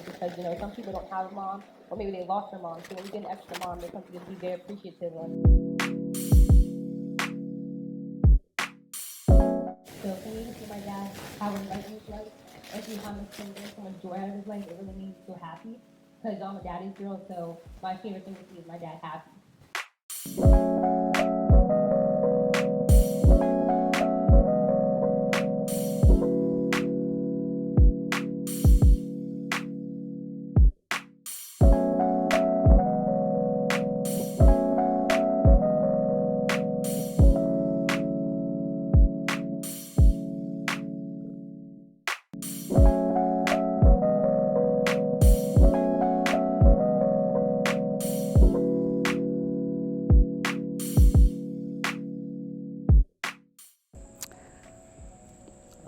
because, some people don't have a mom, or maybe they lost their mom. So when you get an extra mom, there's something to be very appreciative of. So for me to see my dad have a light in his life, and see how much can bring so much joy out of his life, it really made me so happy. Because I'm a daddy's girl, so my favorite thing to see is my dad happy.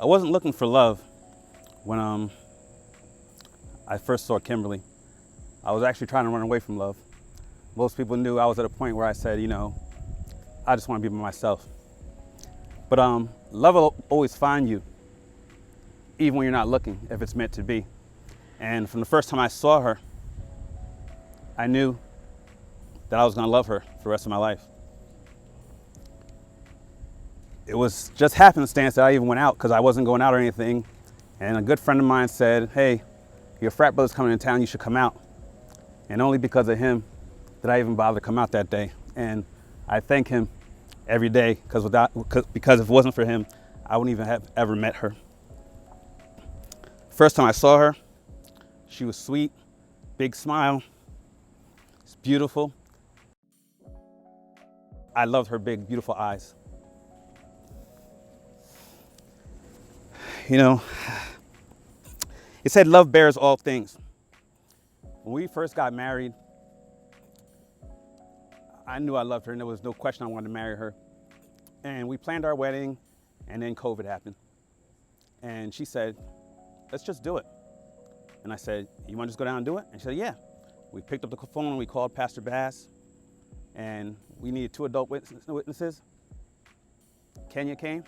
I wasn't looking for love when I first saw Kimberly. I was actually trying to run away from love. Most people knew I was at a point where I said, I just want to be by myself. But love will always find you, even when you're not looking, if it's meant to be. And from the first time I saw her, I knew that I was going to love her for the rest of my life. It was just happenstance that I even went out, because I wasn't going out or anything. And a good friend of mine said, hey, your frat brother's coming to town, you should come out. And only because of him did I even bother to come out that day. And I thank him every day, because if it wasn't for him, I wouldn't even have ever met her. First time I saw her, she was sweet, big smile, it's beautiful. I loved her big, beautiful eyes. It said love bears all things. When we first got married, I knew I loved her, and there was no question I wanted to marry her. And we planned our wedding, and then COVID happened. And she said, let's just do it. And I said, you want to just go down and do it? And she said, yeah. We picked up the phone and we called Pastor Bass, and we needed 2 adult witnesses. Kenya came,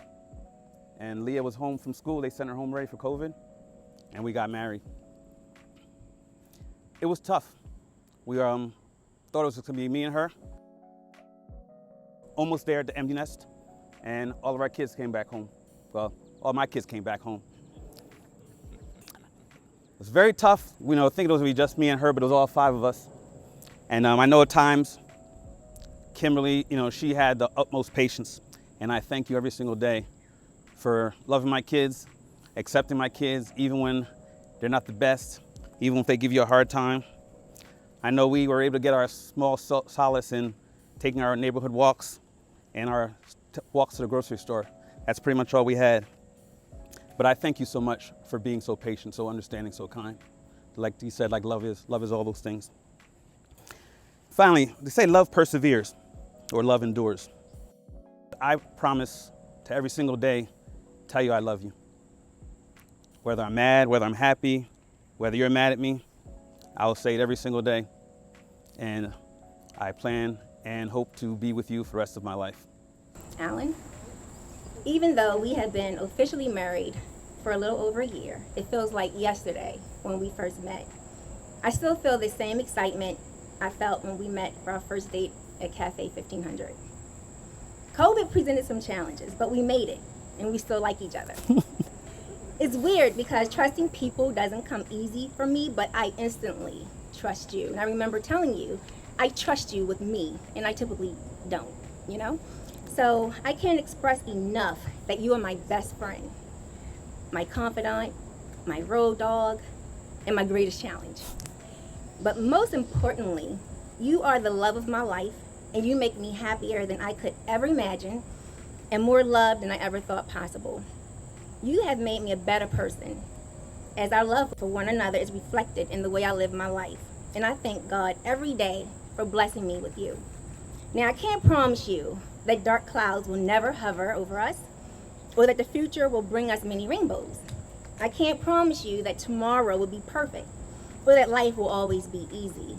and Leah was home from school. They sent her home ready for COVID, and we got married. It was tough. We thought it was just gonna be me and her. Almost there at the empty nest, and all of our kids came back home. Well, all my kids came back home. It was very tough, thinking it was gonna be just me and her, but it was all 5 of us. And I know at times, Kimberly, she had the utmost patience, and I thank you every single day for loving my kids, accepting my kids, even when they're not the best, even if they give you a hard time. I know we were able to get our small solace in taking our neighborhood walks and our walks to the grocery store. That's pretty much all we had. But I thank you so much for being so patient, so understanding, so kind. Like you said, like love is all those things. Finally, they say love perseveres, or love endures. I promise to every single day tell you I love you. Whether I'm mad, whether I'm happy, whether you're mad at me, I will say it every single day. And I plan and hope to be with you for the rest of my life. Alan, even though we have been officially married for a little over a year, it feels like yesterday when we first met. I still feel the same excitement I felt when we met for our first date at Cafe 1500. COVID presented some challenges, but we made it, and we still like each other. It's weird because trusting people doesn't come easy for me, but I instantly trust you. And I remember telling you, I trust you with me, and I typically don't, So I can't express enough that you are my best friend, my confidant, my road dog, and my greatest challenge. But most importantly, you are the love of my life, and you make me happier than I could ever imagine, and more loved than I ever thought possible. You have made me a better person, as our love for one another is reflected in the way I live my life. And I thank God every day for blessing me with you. Now, I can't promise you that dark clouds will never hover over us, or that the future will bring us many rainbows. I can't promise you that tomorrow will be perfect, or that life will always be easy.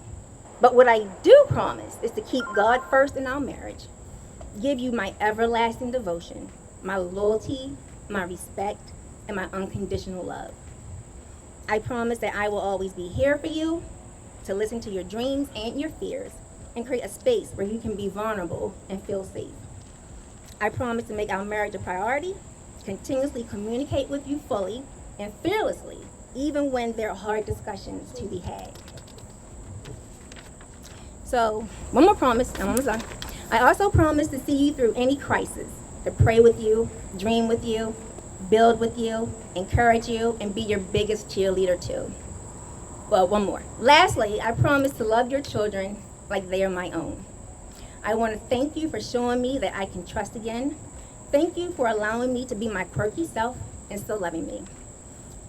But what I do promise is to keep God first in our marriage, give you my everlasting devotion, my loyalty, my respect, and my unconditional love. I promise that I will always be here for you, to listen to your dreams and your fears, and create a space where you can be vulnerable and feel safe. I promise to make our marriage a priority, continuously communicate with you fully and fearlessly, even when there are hard discussions to be had. So, one more promise, I'm almost done. I also promise to see you through any crisis, to pray with you, dream with you, build with you, encourage you, and be your biggest cheerleader too. Well, one more. Lastly, I promise to love your children like they are my own. I want to thank you for showing me that I can trust again. Thank you for allowing me to be my quirky self and still loving me.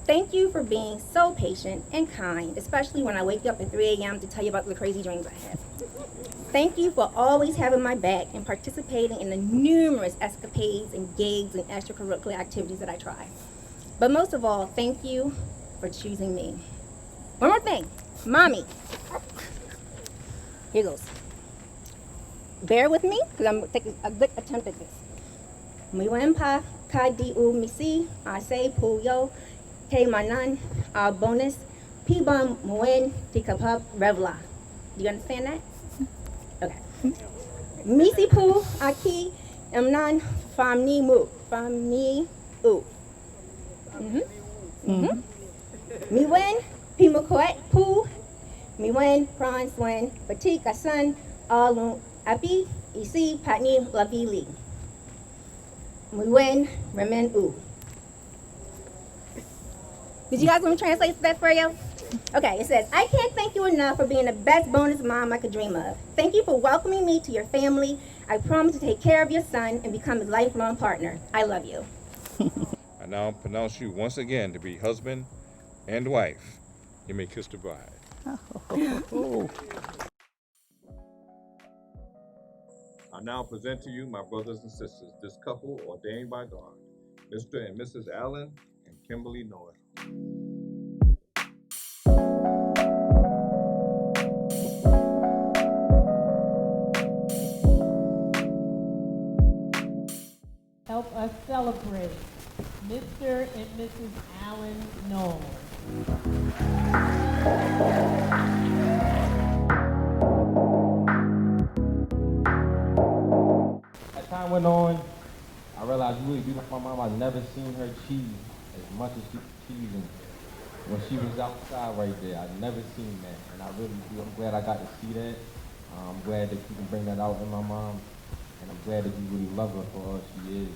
Thank you for being so patient and kind, especially when I wake up at 3 a.m. to tell you about the crazy dreams I have. Thank you for always having my back and participating in the numerous escapades and gigs and extracurricular activities that I try. But most of all, thank you for choosing me. One more thing, mommy. Here goes. Bear with me, because I'm taking a good attempt at this. Miwempa kadiu misi ase puyo ke manan bonus pibam muen tikapap revla. Do you understand that? Okay. Misi pu aki emnan famni mu famni u. Miwen pimukoet pu miwen pran swen batika sun alun api isi patni lavili. Miwen remen u. Did you guys want me to translate that for you? Okay, it says, I can't thank you enough for being the best bonus mom I could dream of. Thank you for welcoming me to your family. I promise to take care of your son and become his lifelong partner. I love you. I now pronounce you once again to be husband and wife. You may kiss the bride. I now present to you, my brothers and sisters, this couple ordained by God, Mr. and Mrs. Allen and Kimberly Norris. Help us celebrate Mr. and Mrs. Allen Knowles. As time went on, I realized you really do like my mom. I've never seen her cheese as much as she was cheesing when she was outside right there. I've never seen that, and I really do. I'm glad I got to see that. I'm glad that you can bring that out in my mom, and I'm glad that you really love her for all she is.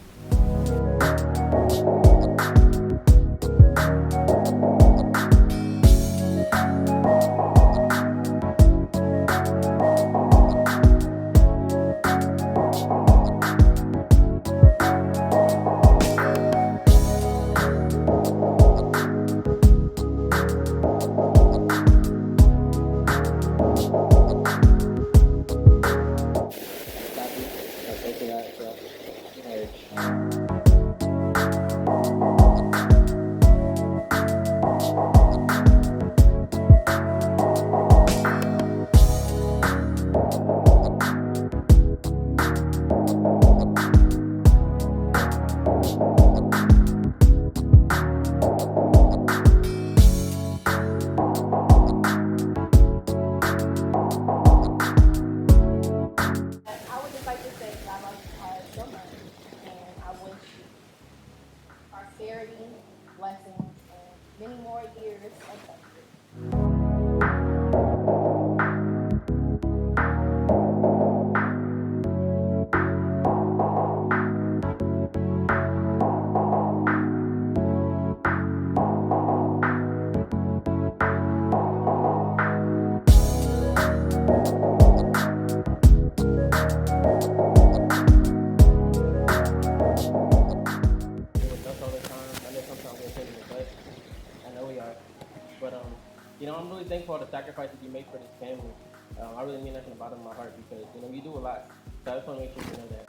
I would just like to say that I love you all so much, and I wish you prosperity, blessings, and many more years of success. With us all the time. I know sometimes we're pain in the butt. I know we are. But I'm really thankful for the sacrifices you make for this family. I really mean that from the bottom of my heart because, you do a lot. So I just want to make sure you know that.